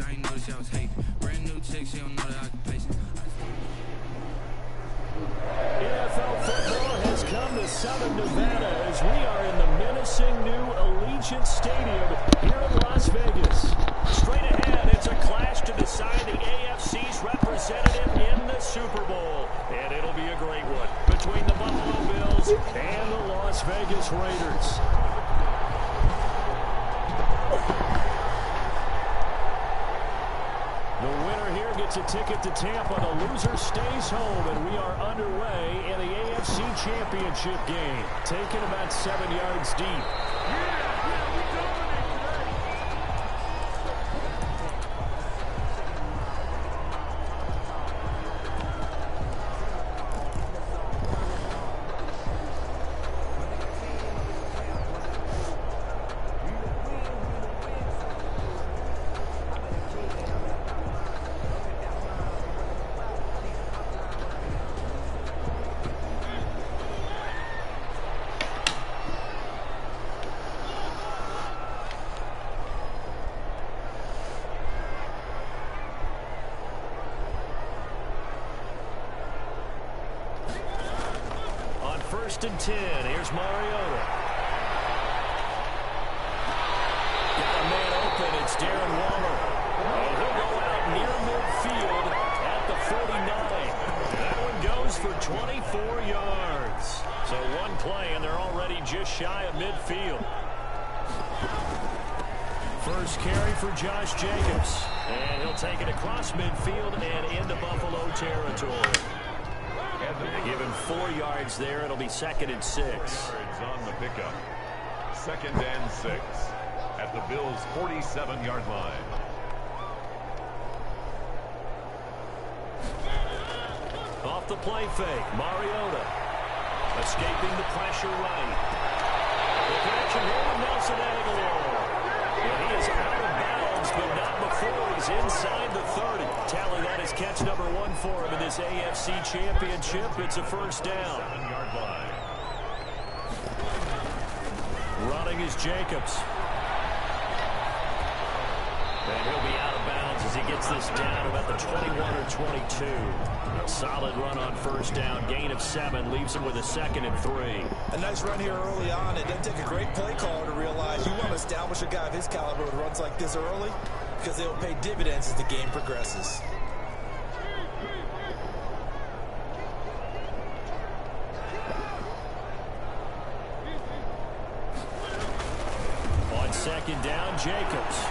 I ain't noticed y'all was hating. Brand new chick, she don't know the occupation. NFL football has come to Southern Nevada as we are in the menacing new Allegiant Stadium here in Las Vegas. Straight ahead, it's a clash to decide the AFC's representative in the Super Bowl. And it'll be a great one between the Buffalo Bills and the Las Vegas Raiders. The winner here gets a ticket to Tampa. The loser stays home, and we are underway in the AFC Championship game. Taken about 7 yards deep. First and 10. Here's Mariota. Got a man open. It's Darren Waller. And he'll go out near midfield at the 49. That one goes for 24 yards. So one play, and they're already just shy of midfield. First carry for Josh Jacobs. And he'll take it across midfield and into Buffalo territory. Give him 4 yards there. It'll be 2nd and 6. Yards on the pickup. 2nd and 6 at the Bills' 47-yard line. Off the play fake, Mariota escaping the pressure right. The connection here with Nelson Aguilar. And he is out of bounds, but not before he's inside the 30. Tally, that is catch number 1 for him in this AFC Championship. It's a first down. 7-yard line. Running is Jacobs. And he'll be out of bounds as he gets this down about the 21 or 22. A solid run on first down. Gain of 7 leaves him with a 2nd and 3. A nice run here early on. It doesn't take a great play caller to realize you want to establish a guy of his caliber with runs like this early because they'll pay dividends as the game progresses. On 2nd down, Jacobs.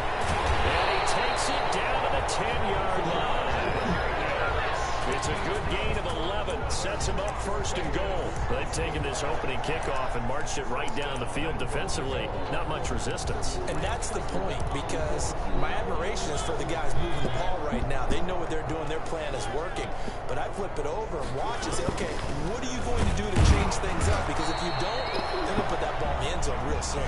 And he takes it down to the 10-yard line. It's a good gain of 11. Sets him up 1st and goal. They've taken this opening kickoff and marched it right down the field defensively. Not much resistance. And that's the point, because my admiration is for the guys moving the ball right now. They know what they're doing. Their plan is working. But I flip it over and watch and say, okay, what are you going to do to change things up? Because if you don't, they're going to put that ball in the end zone real soon.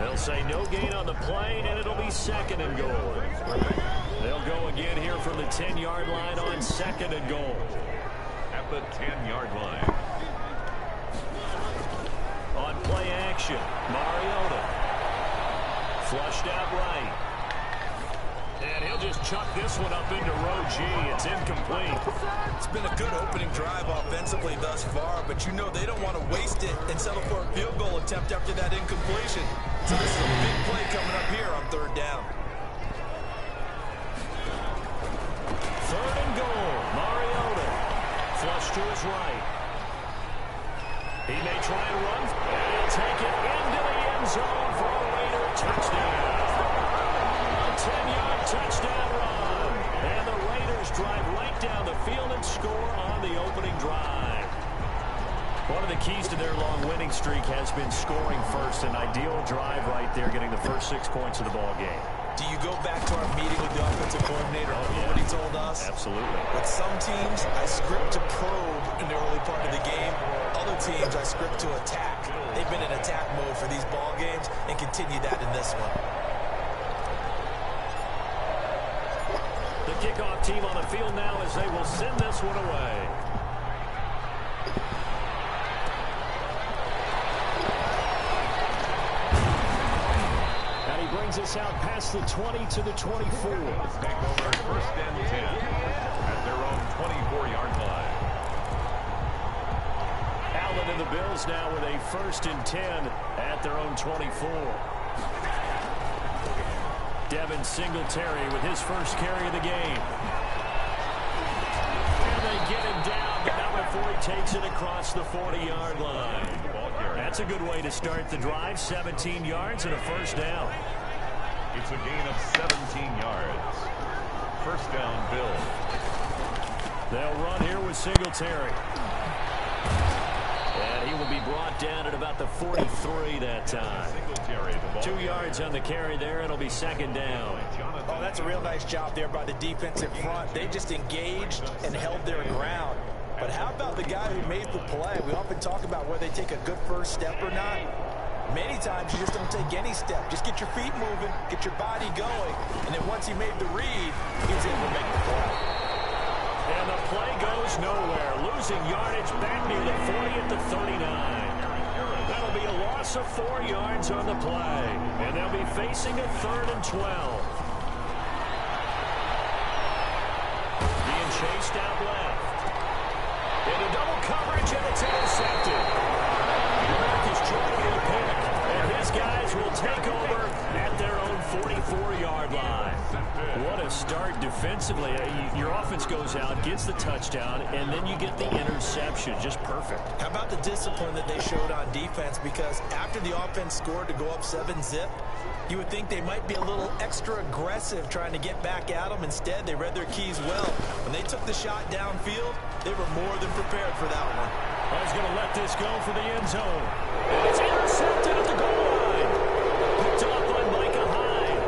They'll say no gain on the play, and it'll be 2nd and goal. They'll go again here from the 10-yard line on 2nd and goal. At the 10-yard line. On play action, Mariota. Flushed out right. And he'll just chuck this one up into row G. It's incomplete. It's been a good opening drive offensively thus far, but you know they don't want to waste it and settle for a field goal attempt after that incompletion. So this is a big play coming up here on 3rd down. 3rd and goal, Mariota. Flush to his right. He may try and run, and he'll take it into the end zone for a Raider touchdown. A 10-yard touchdown run. And the Raiders drive right down the field and score on the opening drive. One of the keys to their long winning streak has been scoring first. An ideal drive right there, getting the first 6 points of the ball game. Do you go back to our meeting with the offensive coordinator? What he told us? Absolutely. With some teams, I script to probe in the early part of the game. Other teams, I script to attack. They've been in attack mode for these ball games and continue that in this one. The kickoff team on the field now as they will send this one away. brings us out past the 20 to the 24. Take over first and 10 at their own 24-yard line. Allen and the Bills now with a first and 10 at their own 24. Devin Singletary with his first carry of the game. And they get him down, but not before he takes it across the 40-yard line. That's a good way to start the drive. 17 yards and a first down. It's a gain of 17 yards. First down, Bills. They'll run here with Singletary. And he will be brought down at about the 43 that time. 2 yards on the carry there. It'll be second down. Oh, that's a real nice job there by the defensive front. They just engaged and held their ground. But how about the guy who made the play? We often talk about whether they take a good first step or not. Many times you just don't take any step. Just get your feet moving, get your body going, and then once he made the read, he was able to make the play. And the play goes nowhere. Losing yardage back near the 40 at the 39. That'll be a loss of 4 yards on the play. And they'll be facing a 3rd and 12. Being chased out left. Into double coverage, and it's intercepted. Marcus trying to get a pick, and his guys will take over at their own 44-yard line. What a start defensively. Your offense goes out, gets the touchdown, and then you get the interception. Just perfect. How about the discipline that they showed on defense? Because after the offense scored to go up 7-zip, you would think they might be a little extra aggressive trying to get back at them. Instead, they read their keys well. When they took the shot downfield, they were more than prepared for that one. I was going to let this go for the end zone. And it's intercepted at the goal line. Picked up by Micah Hyde.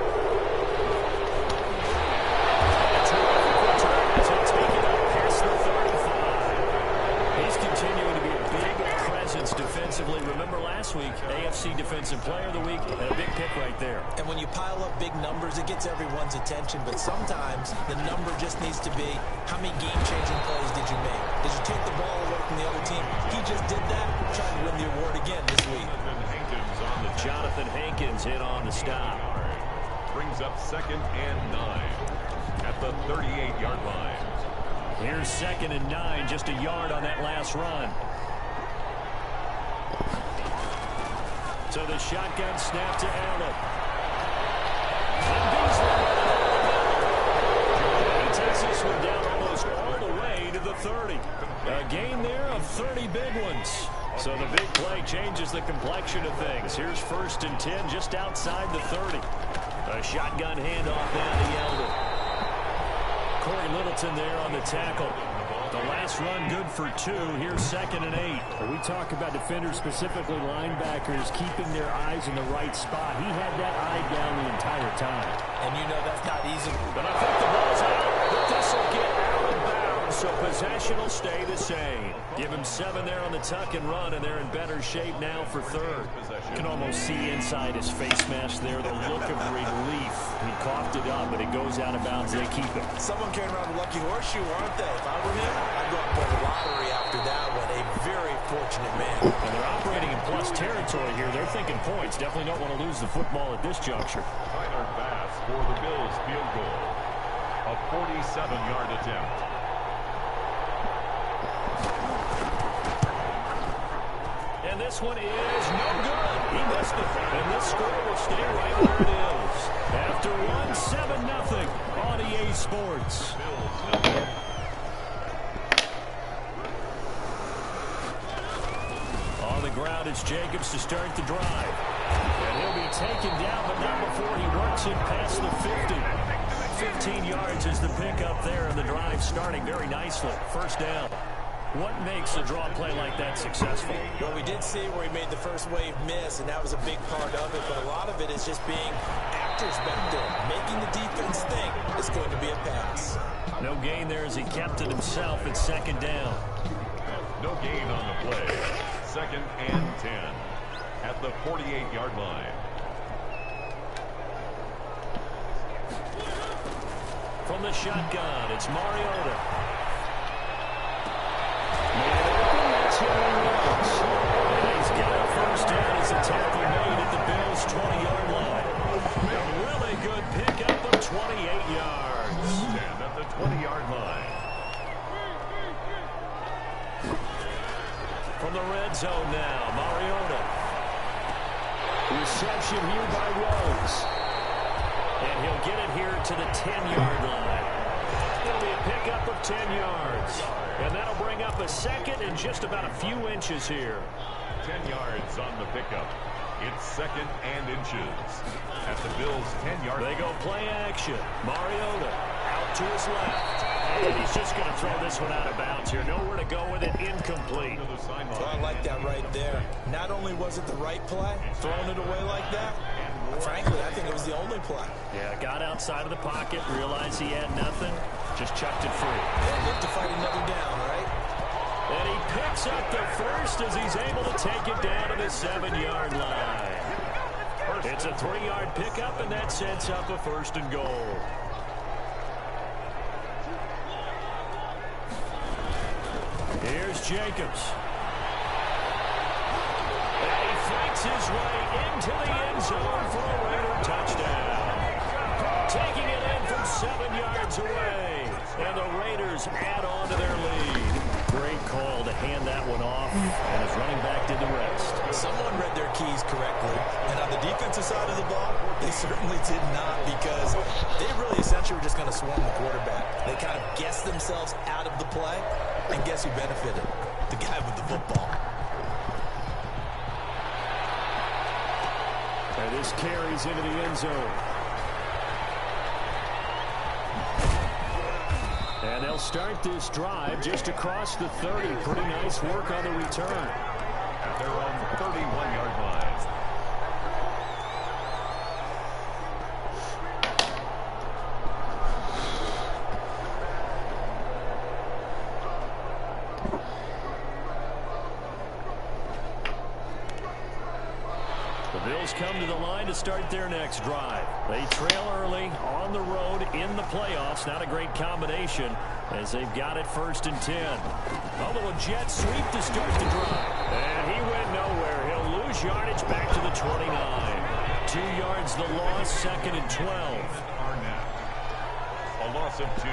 A terrific return as they take it up past the 35. He's continuing to be a big presence defensively. Remember last week, AFC Defensive Player of the Week, and a big pick right there. And when you pile up big numbers, it gets everyone's attention. But sometimes the number just needs to be, how many game-changing plays did you make? Did you take the ball away from the other team? He just did that, trying to win the award again this week. Jonathan Hankins in on the stop. Brings up 2nd and 9 at the 38-yard line. Here's 2nd and 9, just a yard on that last run. So the shotgun snap to Allen. He takes this one down almost all the way to the 30. A gain there of 30 big ones. So the big play changes the complexion of things. Here's 1st and 10 just outside the 30. A shotgun handoff down to Yeldon. Corey Littleton there on the tackle. The last run good for 2. Here's 2nd and 8. We talk about defenders, specifically linebackers, keeping their eyes in the right spot. He had that eye down the entire time. And you know that's not easy. But I think the ball's out. But this will get out of bounds, so possession will stay the same. Give him 7 there on the tuck and run, and they're in better shape now for 3rd. You can almost see inside his face mask there the look of relief. He coughed it up, but it goes out of bounds. They keep it. Someone came around a lucky horseshoe, aren't they? If I were him, I'd go and play the lottery after that one. A very fortunate man. And they're operating in plus territory here. They're thinking points. Definitely don't want to lose the football at this juncture. Tyler Bass for the Bills field goal. A 47-yard attempt. And this one is no good. He missed it. And this score will stay right where it is. After 1-7-0 on EA Sports. On the ground, it's Jacobs to start the drive. And he'll be taken down, but not before he works it past the 50. 15 yards is the pickup there, and the drive starting very nicely. First down. What makes a draw play like that successful? Well, we did see where he made the first wave miss, and that was a big part of it. But a lot of it is just being actors back there, making the defense think it's going to be a pass. No gain there as he kept it himself at 2nd down. No gain on the play. 2nd and 10 at the 48-yard line. From the shotgun, it's Mariota. And he's got a first down as a tackle made at the Bills' 20-yard line. A 28 yards. And at the 20-yard line. From the red zone now, Mariota. Reception here by Rose. And he'll get it here to the 10-yard line. It'll be a pickup of 10 yards. And that'll bring up a second and just about a few inches here. 10 yards on the pickup. It's second and inches. At the Bills' 10-yard line. They go play action. Mariota out to his left. And he's just going to throw this one out of bounds here. Nowhere to go with it. Incomplete. So I like that right there. Not only was it the right play, throwing it away like that, frankly, I think it was the only play. Yeah, got outside of the pocket, realized he had nothing, just chucked it free. Yeah, look to fight another down, right? And he picks up the first as he's able to take it down to the 7-yard line. It's a 3-yard pickup, and that sets up a 1st and goal. Here's Jacobs. And he fights his way into the end zone for a Raider touchdown. Taking it in from 7 yards away. And the Raiders add on to their lead. Great call to hand that one off. And his running back did the rest. Someone read their keys correctly. And on the defensive side of the ball, they certainly did not, because they really essentially were just going to swarm the quarterback. They kind of guessed themselves out of the play. And guess who benefited? The guy with the football. And this carries into the end zone. And they'll start this drive just across the 30. Pretty nice work on the return. At their own 31-yard line. The Bills come to the line to start their next drive. They trail early on the road in the playoffs. Not a great combination as they've got it 1st and 10. A little jet sweep to start the drive. And he went nowhere. He'll lose yardage back to the 29. 2 yards the loss, 2nd and 12. A loss of 2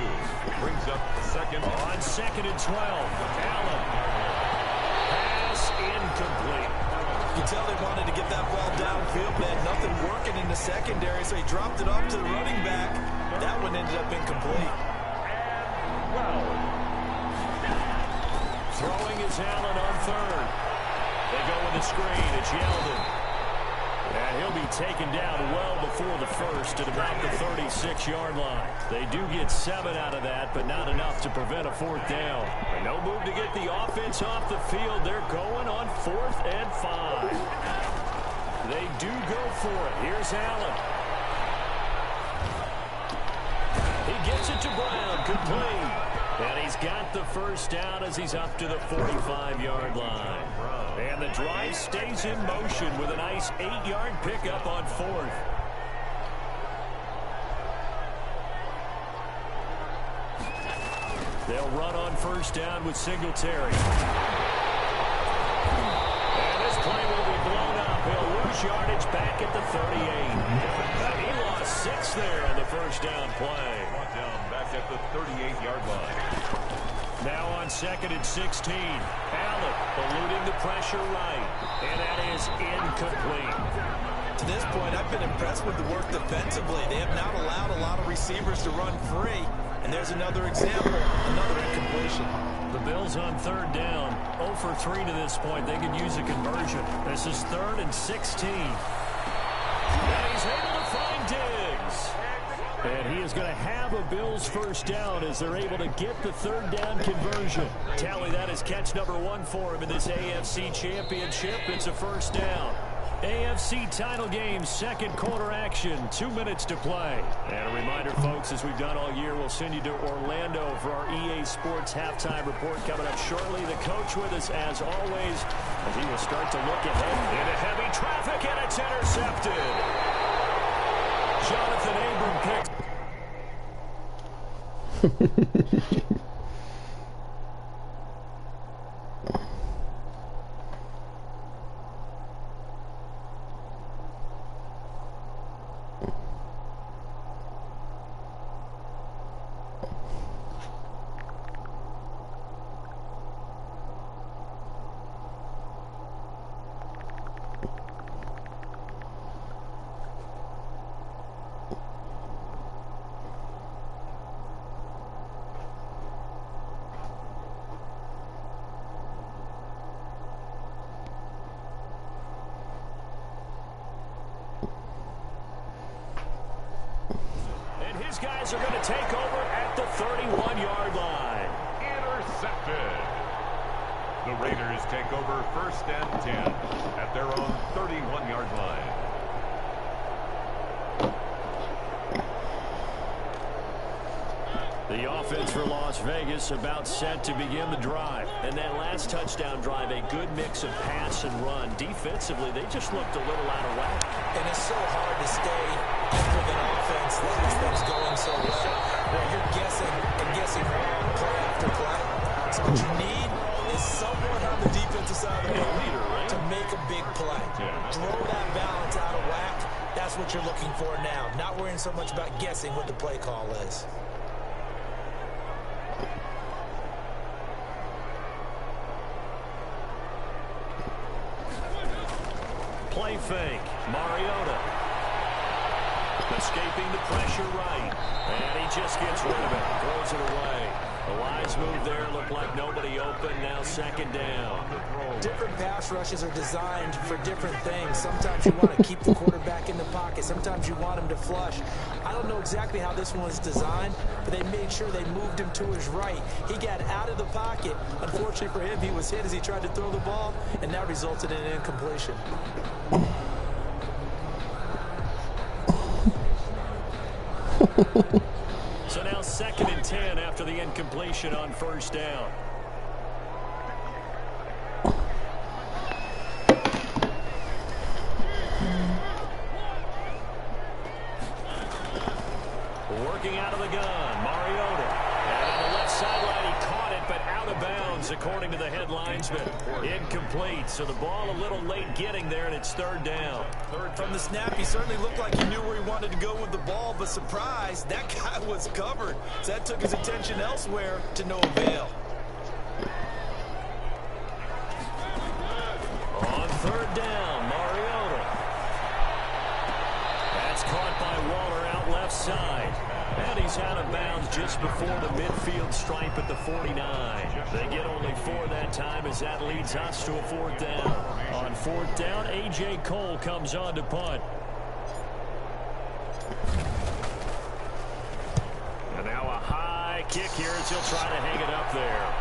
brings up second. On 2nd and 12, Allen. Pass incomplete. You can tell they wanted to get that ball downfield. They had nothing working in the secondary, so he dropped it off to the running back. That one ended up incomplete. Throwing is Allen on 3rd. They go with the screen. It's Yeldon. And he'll be taken down well before the 1st at about the 36-yard line. They do get 7 out of that, but not enough to prevent a 4th down. And no move to get the offense off the field. They're going on 4th and 5. They do go for it. Here's Allen. He gets it to Brown. Complete. And he's got the 1st down as he's up to the 45-yard line. And the drive stays in motion with a nice 8-yard pickup on 4th. They'll run on 1st down with Singletary. And this play will be blown up. He'll lose yardage back at the 38. He lost 6 there on the 1st down play. Brought down back at the 38-yard line. Now on 2nd and 16. Allen eluding the pressure right. And that is incomplete. To this point, I've been impressed with the work defensively. They have not allowed a lot of receivers to run free. And there's another example, another incompletion. The Bills on 3rd down. 0 for 3 to this point. They could use a conversion. This is 3rd and 16. And he's able to find Diggs. And he is going to have a Bills 1st down as they're able to get the 3rd down conversion. Tally, that is catch number 1 for him in this AFC Championship. It's a 1st down. AFC title game, 2nd quarter action, 2 minutes to play. And a reminder, folks, as we've done all year, we'll send you to Orlando for our EA Sports halftime report coming up shortly. The coach with us, as always, as he will start to look ahead into heavy traffic, and it's intercepted. Jonathan Abram picks. Bills are going to take over at the 31-yard line. Intercepted. The Raiders take over 1st and 10 at their own 31-yard line. The offense for Las Vegas about set to begin the drive. And that last touchdown drive, a good mix of pass and run. Defensively, they just looked a little out of whack. And it's so hard to stay with an offense that has things going so well, where you're guessing and guessing wrong play after play. So what you need is someone on the defensive side of the ball leader, right? to make a big play. Throw that balance out of whack. That's what you're looking for now. Not worrying so much about guessing what the play call is. Play fake. Mariota. Escaping the pressure right. And he just gets rid of it. Throws it away. A wise move there. Looked like nobody open. Now 2nd down. Different pass rushes are designed for different things. Sometimes you want to keep the quarterback in the pocket. Sometimes you want him to flush. I don't know exactly how this one was designed, but they made sure they moved him to his right. He got out of the pocket. Unfortunately for him, he was hit as he tried to throw the ball, and that resulted in an incompletion. So now 2nd and 10 after the incompletion on 1st down. Working out of the gun, Mariota. And on the left sideline, he caught it, but out of bounds, according to the head linesman. Incomplete, so the ball a little late getting there, and it's 3rd down. From the snap, he certainly looked like he knew where he wanted to go with the ball, but surprise, that guy was covered. So that took his attention elsewhere to no avail. On 3rd down, Mariota. That's caught by Waller out left side. And he's out of bounds just before the midfield stripe at the 49. They get only 4 that time as that leads us to a 4th down. On 4th down, A.J. Cole comes on to punt. And now a high kick here as he'll try to hang it up there.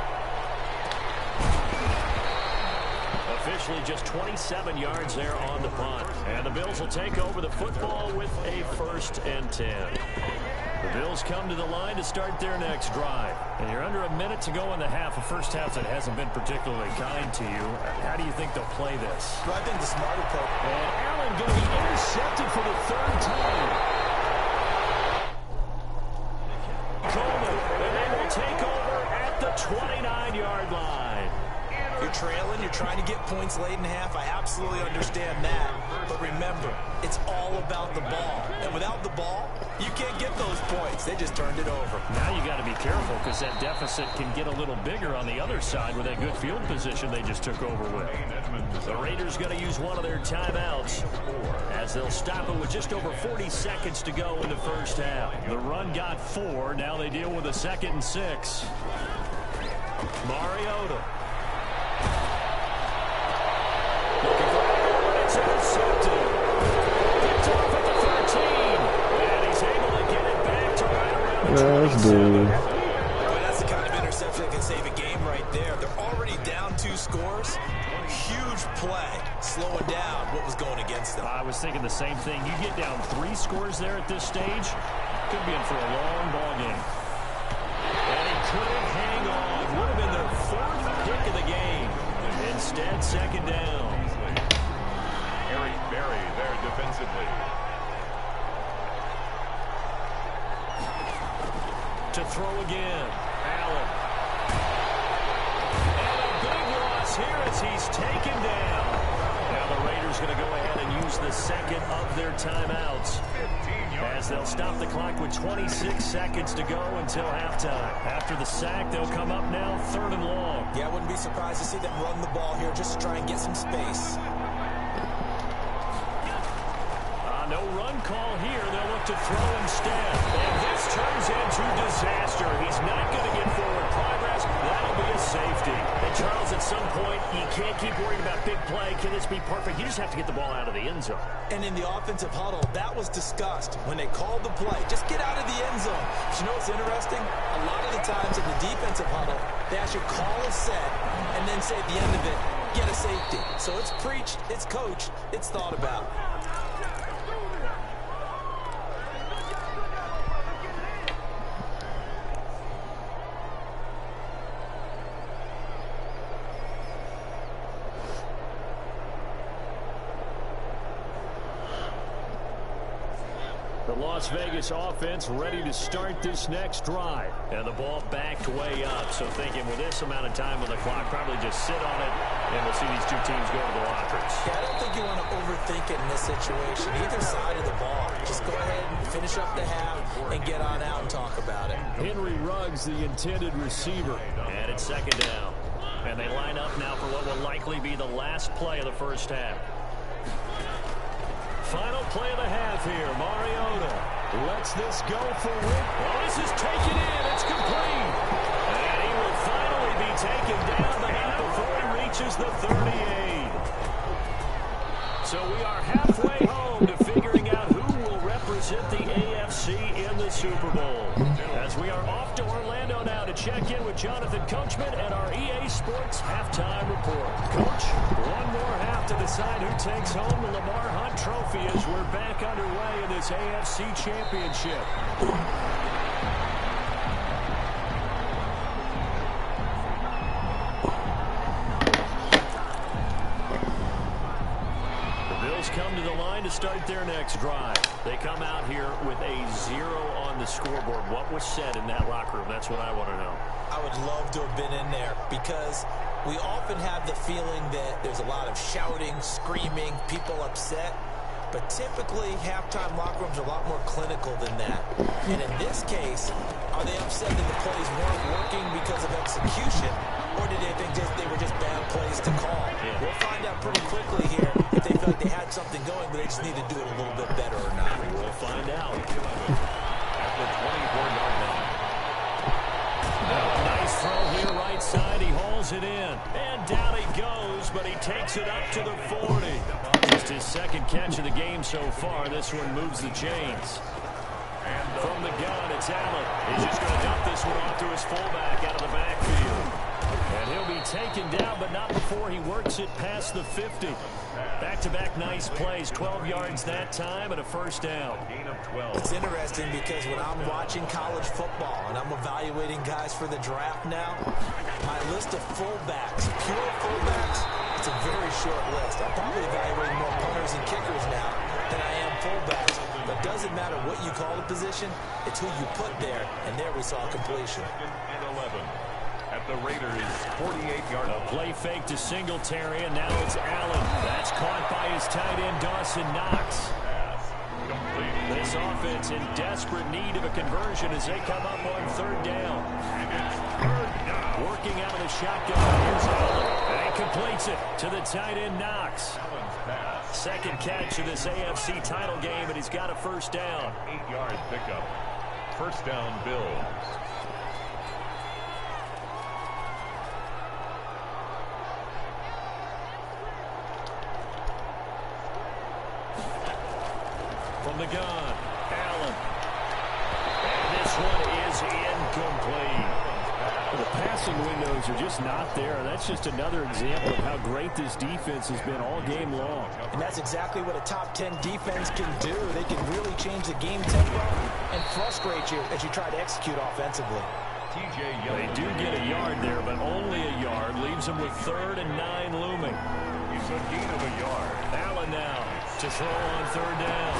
Officially just 27 yards there on the punt. And the Bills will take over the football with a 1st and 10. The Bills come to the line to start their next drive. And you're under a minute to go in the half, a first half that hasn't been particularly kind to you. How do you think they'll play this? Well, I think the smarter approach. And Allen going to be intercepted for the 3rd time. Coleman, and they will take over at the 29-yard line. You're trailing, you're trying to get points late in half. I absolutely understand that. But remember, it's all about the ball. And without the ball, you can't get those points. They just turned it over. Now you got to be careful because that deficit can get a little bigger on the other side with that good field position they just took over with. The Raiders going to use one of their timeouts as they'll stop it with just over 40 seconds to go in the first half. The run got 4. Now they deal with a 2nd and 6. Mariota. Looking for it. It's intercepted. Picked off at the 13. And he's able to get it back to right around the 27. Boy, that's the kind of interception that can save a game right there. They're already down 2 scores. Huge play, slowing down what was going against them. I was thinking the same thing. You get down 3 scores there at this stage, could be in for a long ball game. And he couldn't hang on. Would have been their 4th pick of the game. Instead, 2nd down. Eric Berry there defensively. To throw again. Allen. And a big loss here as he's taken down. Now the Raiders going to go ahead and use the 2nd of their timeouts as they'll stop the clock with 26 seconds to go until halftime. After the sack, they'll come up now 3rd and long. Yeah, I wouldn't be surprised to see them run the ball here just to try and get some space. No run call here. They'll look to throw instead. And this turns into disaster. He's not going to get forward progress. That'll be a safety. And Charles, at some point, you can't keep worrying about big play. Can this be perfect? You just have to get the ball out of the end zone. And in the offensive huddle, that was discussed when they called the play. Just get out of the end zone. But you know what's interesting? A lot of the times in the defensive huddle, they actually call a set and then say at the end of it, get a safety. So it's preached, it's coached, it's thought about. The Las Vegas offense ready to start this next drive. And the ball backed way up. So thinking with this amount of time on the clock, probably just sit on it, and we'll see these two teams go to the lockers. Yeah, I don't think you want to overthink it in this situation. Either side of the ball. Just go ahead and finish up the half and get on out and talk about it. Henry Ruggs, the intended receiver. And it's second down. And they line up now for what will likely be the last play of the first half. Final play of the half here. Mariota lets this go for Rick. Oh, this is taken in. It's complete. And he will finally be taken down, but not before he reaches the 38. So we are halfway home to figuring out who will represent the AFC in the Super Bowl. As we are off to Orlando now to check in with Jonathan Coachman and our EA Sports halftime report. Coach, one more half to decide who takes home the Lamar Hunt Trophy as we're back underway in this AFC Championship. Come to the line to start their next drive. They come out here with a 0 on the scoreboard. What was said in that locker room? That's what I want to know. I would love to have been in there because we often have the feeling that there's a lot of shouting, screaming, people upset. But typically, halftime locker rooms are a lot more clinical than that. And in this case, are they upset that the plays weren't working because of execution? Or did they think they were just bad plays to call? Yeah. We'll find out pretty quickly here if they feel like they had something going, but they just need to do it a little bit better or not. We'll find out. At the 24-yard line. Nice throw here, right side. He hauls it in. And down he goes, but he takes it up to the 40. Just his second catch of the game so far. This one moves the chains. From the gun, it's Allen. He's just going to dump this one off to his fullback out of the backfield. And he'll be taken down, but not before he works it past the 50. Back-to-back nice plays, 12 yards that time and a first down. Gain of 12. It's interesting because when I'm watching college football and I'm evaluating guys for the draft now, my list of fullbacks, pure fullbacks, it's a very short list. I'm probably evaluating more punters and kickers now than I am fullbacks. But it doesn't matter what you call the position, it's who you put there, and there we saw completion. And 11. At the Raiders' 48-yard line. A play fake to Singletary, and now it's Allen. That's caught by his tight end, Dawson Knox. This offense in desperate need of a conversion as they come up on third down. Working out of the shotgun. Here's Allen, and he completes it to the tight end, Knox. Second catch of this AFC title game, and he's got a first down. 8-yard pickup. First down, Bills. From the gun, Allen. And this one is incomplete. The passing windows are just not there. That's just another example of how great this defense has been all game long. And that's exactly what a top 10 defense can do. They can really change the game tempo and frustrate you as you try to execute offensively. They do get a yard there, but only a yard. Leaves them with 3rd and 9 looming. It's a gain of a yard. Allen now to throw on third down.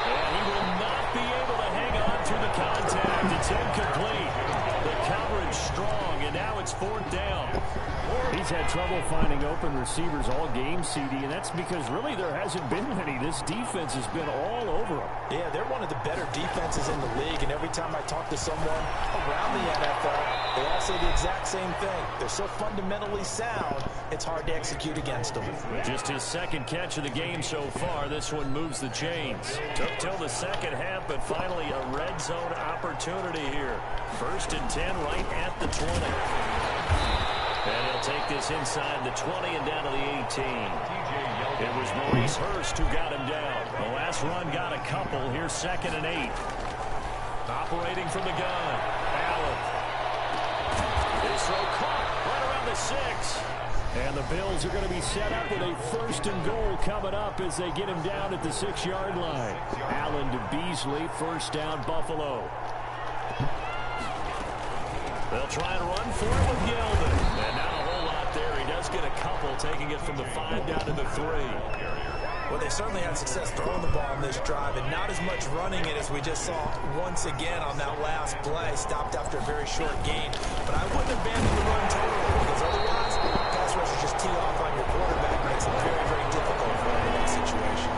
And he will not be able to hang on to the contact. It's incomplete. The coverage strong, and now it's 4th down. He's had trouble finding open receivers all game, CD, and that's because really there hasn't been many. This defense has been all over them. Yeah, they're one of the better defenses in the league, and every time I talk to someone around the NFL, they all say the exact same thing. They're so fundamentally sound, it's hard to execute against them. Just his second catch of the game so far. This one moves the chains. Took till the second half, but finally a red zone opportunity here. 1st and 10 right at the 20. And he'll take this inside the 20 and down to the 18. It was Maurice Hurst who got him down. The last run got a couple. Here's 2nd and 8. Operating from the gun. Allen. His throw caught right around the 6. And the Bills are going to be set up with a 1st and goal coming up as they get him down at the 6-yard line. Allen to Beasley. 1st down, Buffalo. They'll try and run for it with Yeldon. And not a whole lot there. He does get a couple, taking it from the 5 down to the 3. Well, they certainly had success throwing the ball on this drive, and not as much running it as we just saw once again on that last play. Stopped after a very short gain. But I wouldn't abandon the run totally, because otherwise, pass rushers just tee off on your quarterback. Makes it very, very difficult for him in that situation.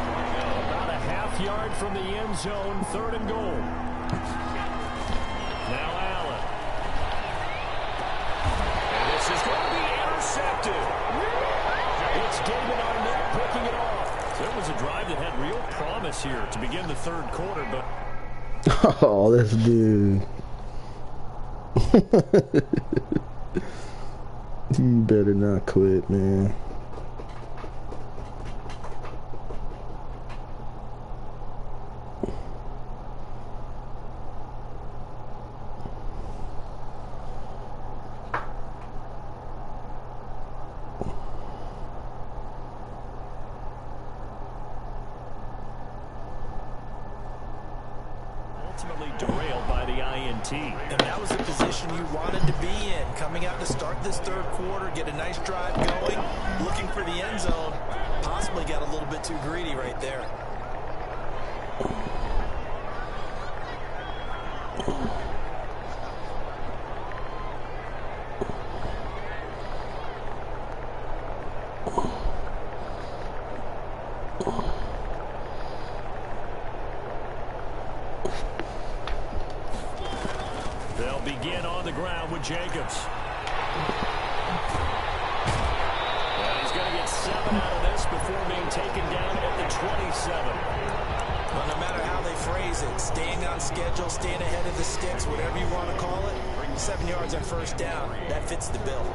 About a half yard from the end zone, 3rd and goal. Now Allen. And this is going to be intercepted. It's David Arnett picking it off. So it was a drive that had real promise here to begin the 3rd quarter, but... Oh, this dude. You better not quit, man. Ultimately derailed by the INT. And that was the position you wanted to be in. Coming out to start this 3rd quarter, get a nice drive going, looking for the end zone. Possibly got a little bit too greedy right there. They'll begin on the ground with Jacobs. And he's going to get 7 out of this before being taken down at the 27. Well, no matter how they phrase it, staying on schedule, staying ahead of the sticks, whatever you want to call it, 7 yards on 1st down, that fits the bill.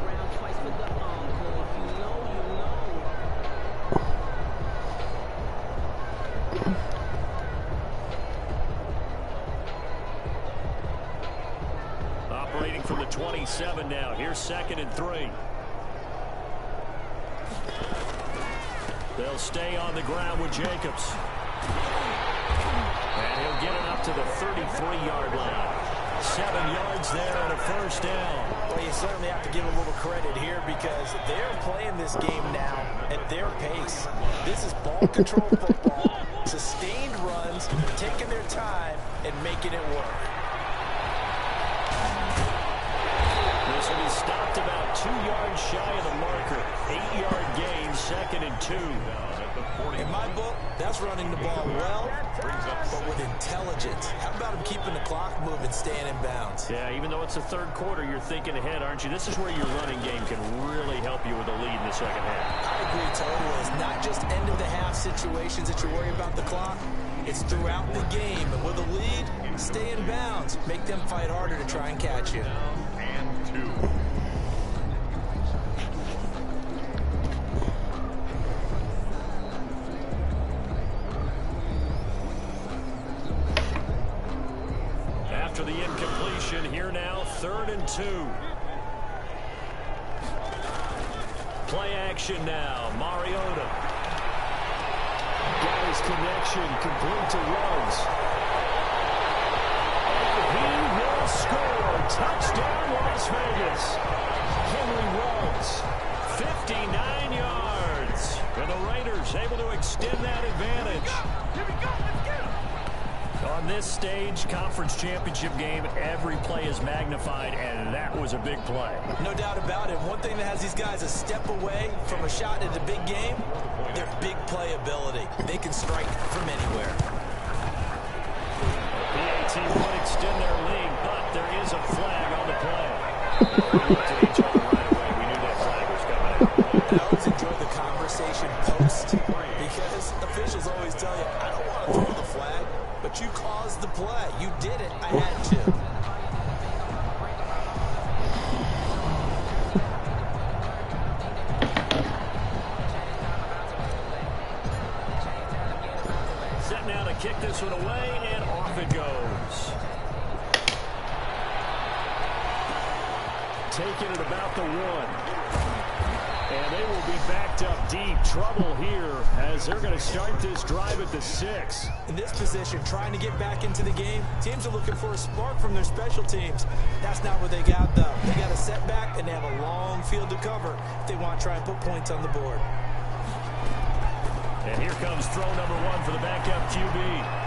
Operating from the 27 now. Here's 2nd and 3. They'll stay on the ground with Jacobs. And he'll get it up to the 33-yard line. 7 yards there and a 1st down. Well, you certainly have to give a little credit here because they're playing this game now at their pace. This is ball control football, sustained runs, taking their time and making it work. This will be stopped about 2 yards shy of the marker. 8-yard gain, 2nd and 2. In my book, that's running the ball well, but with intelligence. How about him keeping the clock moving, staying in bounds? Yeah, even though it's the 3rd quarter, you're thinking ahead, aren't you? This is where your running game can really help you with a lead in the 2nd half. I agree totally. It's not just end-of-the-half situations that you worry about the clock. It's throughout the game. And with a lead, stay in bounds. Make them fight harder to try and catch you. And 2. After the incompletion, here now, 3rd and 2. Play action now, Mariota. Got his connection, complete to Ruggs. And he will score. Touchdown, Las Vegas. Henry Ruggs, 59 yards. And the Raiders able to extend that advantage. Here we go, let's get him. On this stage, conference championship game, every play is magnified, and that was a big play. No doubt about it. One thing that has these guys a step away from a shot at a big game, their big play ability. They can strike from anywhere. PAT would extend their lead, but there is a flag on the play. We looked at each other right away. We knew that flag was coming. And I always enjoy the conversation post because officials always tell you, I don't want to throw the flag, but you caused the play. You did it. I had to. kick this one away, and off it goes. Taking it about the 1. And they will be backed up deep. Trouble here as they're going to start this drive at the 6. In this position, trying to get back into the game, teams are looking for a spark from their special teams. That's not what they got, though. They got a setback, and they have a long field to cover if they want to try and put points on the board. And here comes throw number 1 for the backup QB.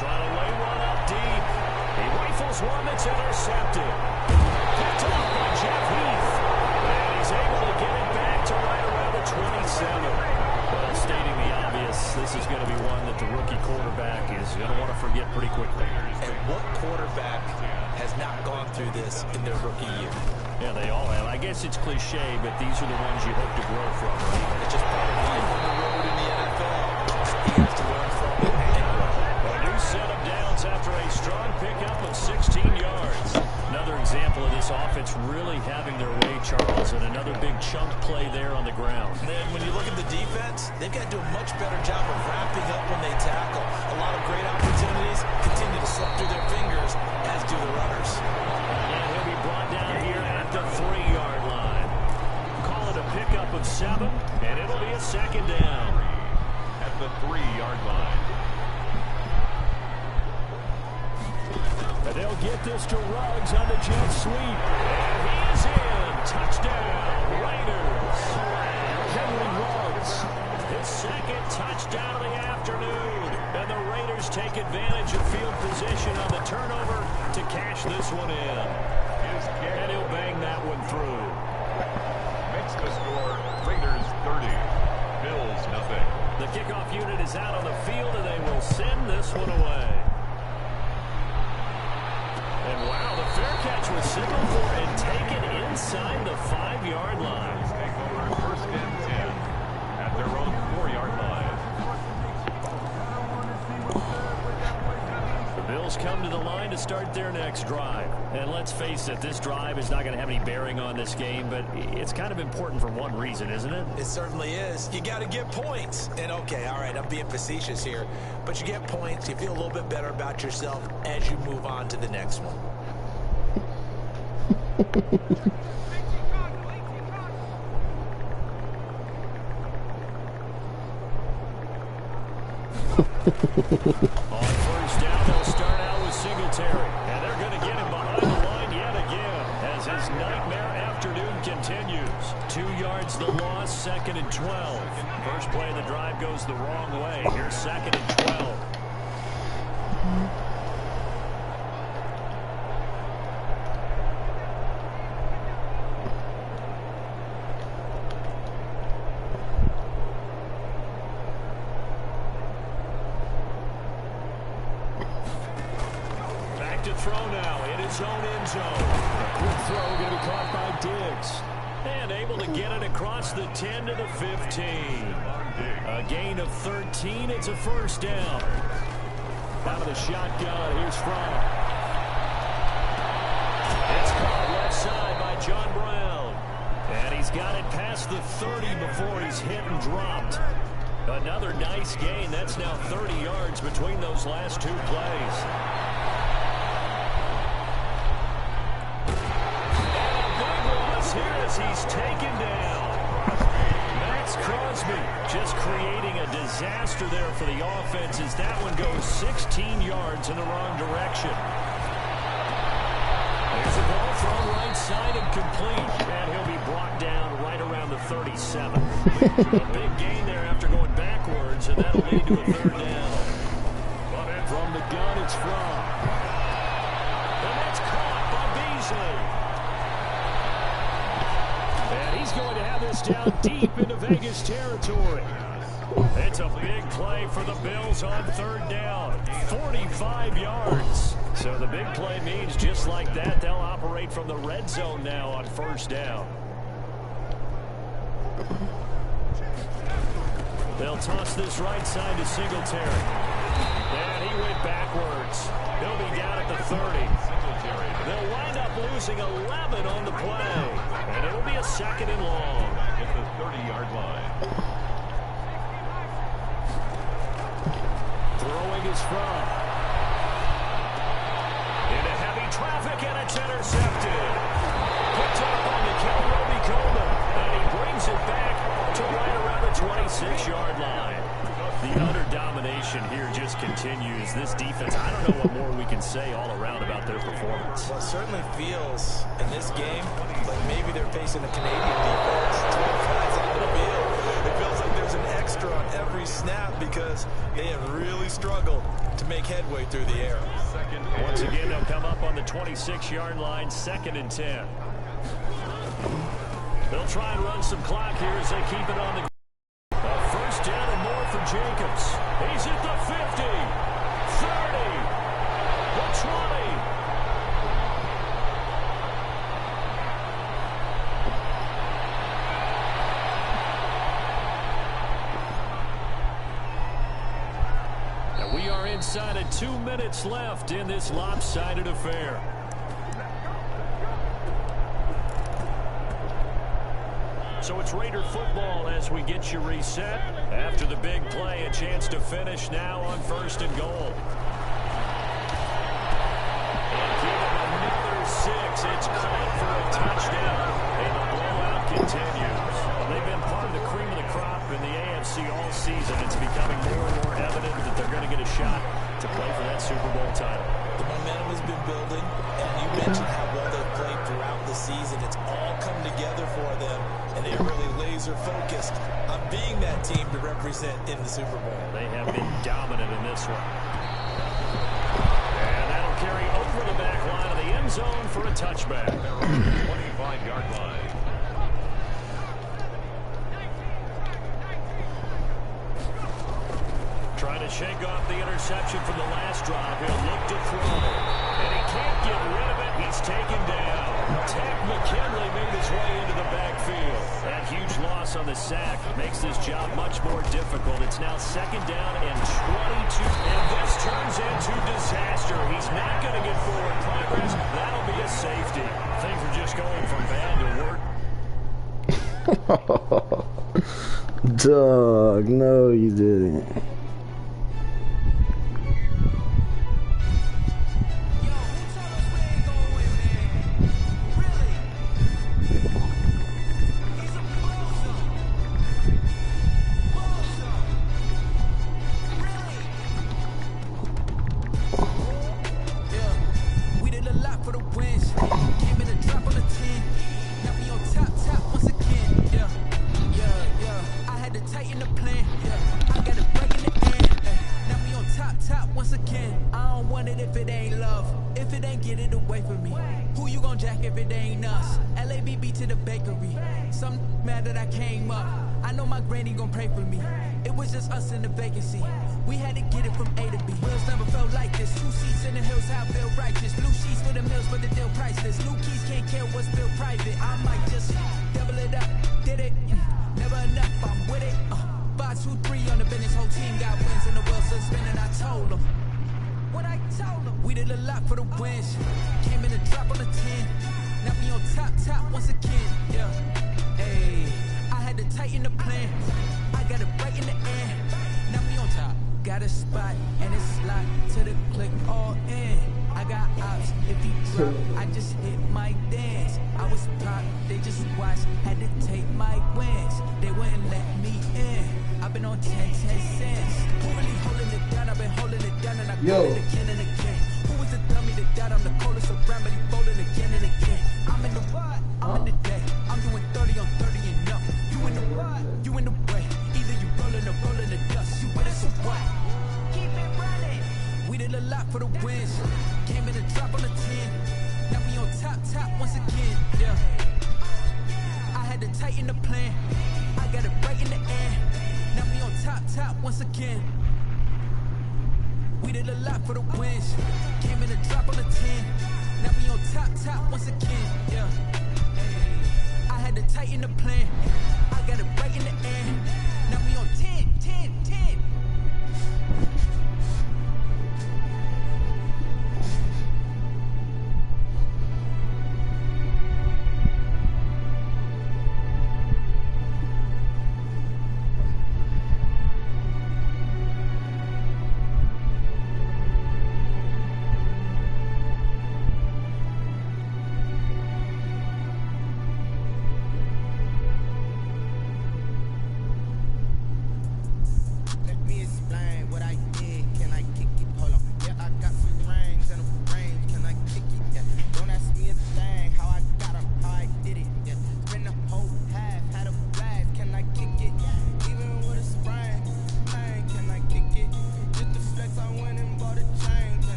Trying to lay one up deep. He rifles one that's intercepted. Picked off by Jeff Heath. And he's able to get it back to right around the 27. Well, stating the obvious, this is going to be one that the rookie quarterback is going to want to forget pretty quickly. And what quarterback has not gone through this in their rookie year? Yeah, they all have. I guess it's cliche, but these are the ones you hope to grow from, right? It's just part of life on the road in the NFL. He has to learn from it and grow. A new set of downs after a strong pickup of 16 yards. Another example of this offense really having their way, Charles, and another big chunk play there on the ground. And then when you look at the defense, they've got to do a much better job of wrapping up when they tackle. A lot of great opportunities continue to slip through their fingers, as do the runners. And he'll be brought down here at the 3-yard line. Call it a pickup of 7, and it'll be a 2nd down. At the 3-yard line. And they'll get this to Ruggs on the jet sweep. And he is in. Touchdown, Raiders. Henry Ruggs, his 2nd touchdown of the afternoon. And the Raiders take advantage of field position on the turnover to cash this one in. And he'll bang that one through. Makes the score Raiders 30, Bills nothing. The kickoff unit is out on the field, and they will send this one away. And wow, the fair catch was signaled for and taken inside the 5-yard line. Take over 1st and 10 at their own 4-yard line. The Bills come to the line to start their next drive. And let's face it, this drive is not going to have any bearing on this game, but it's kind of important for one reason, isn't it? It certainly is. You got to get points. And okay, all right, I'm being facetious here, but you get points, you feel a little bit better about yourself as you move on to the next one. On 1st down, they'll start out with Singletary. And they're going to get him behind the line yet again as his nightmare afternoon continues. 2 yards the loss, 2nd and 12. First play of the drive goes the wrong way. Here's 2nd and 12. To throw now in his own end zone. A quick throw going to be caught by Diggs. And able to get it across the 10 to the 15. A gain of 13. It's a 1st down. Out of the shotgun. Here's Fromm. It's caught left side by John Brown. And he's got it past the 30 before he's hit and dropped. Another nice gain. That's now 30 yards between those last 2 plays. Here as he's taken down. Max Crosby just creating a disaster there for the offense as that one goes 16 yards in the wrong direction. There's a ball thrown right side and complete. And he'll be brought down right around the 37. A big gain there after going backwards, and that'll lead to a 3rd down. From the gun, it's Fromm. And that's caught by Beasley. And he's going to have this down deep into Vegas territory. It's a big play for the Bills on 3rd down. 45 yards. So the big play means just like that, they'll operate from the red zone now on 1st down. They'll toss this right side to Singletary. And he went backwards. He'll be down at the 30. They'll wind up losing 11 on the play. And it'll be a 2nd and long. At the 30-yard line. Throwing is Fromm. traffic, and it's intercepted. Picked up on the Kelly Coleman, and he brings it back to right around the 26-yard line. The utter domination here just continues. This defense, I don't know what more we can say all around about their performance. Well, it certainly feels in this game like maybe they're facing a Canadian defense. 12 guys on the field. It feels like there's an extra on every snap because they have really struggled to make headway through the air. Once again, they'll come up on the 26-yard line, 2nd and 10. They'll try and run some clock here as they keep it on the first down and more for Jacobs. He's at the 50, 30, the 20. And we are inside of 2 minutes left in this lopsided affair. So it's Raider football as we get you reset. After the big play, a chance to finish now on 1st and goal. And give them another 6. It's caught for a touchdown. And the blowout continues. Well, they've been part of the cream of the crop in the AFC all season. It's becoming more and more evident that they're going to get a shot to play for that Super Bowl title. The momentum has been building, and you mentioned how well they've played throughout the season. It's all come together for them, and they're really laser focused on being that team to represent in the Super Bowl. They have been dominant in this one. And that'll carry over the back line of the end zone for a touchback. 25-yard line. Trying to shake off the interception from the last drive. He'll look to throw. And he can't get rid of it. He's taken down. Ted McKinley made his way into the backfield. That huge loss on the sack makes this job much more difficult. It's now 2nd down and 22. And this turns into disaster. He's not going to get forward progress. That'll be a safety. Things are just going from bad to worse. Dog, no you didn't.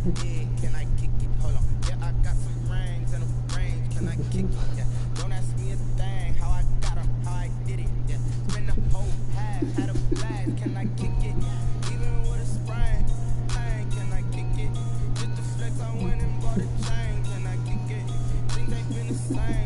Yeah, can I kick it? Hold on. Yeah, I got some rings and a range. Can I kick it? Yeah. Don't ask me a thing. How I got 'em, how I did it. Yeah. Spend the whole half, had a blast. Can I kick it? Even with a sprain. Hey, can I kick it? Just the flex, I went and bought a chain. Can I kick it? Things ain't been the same.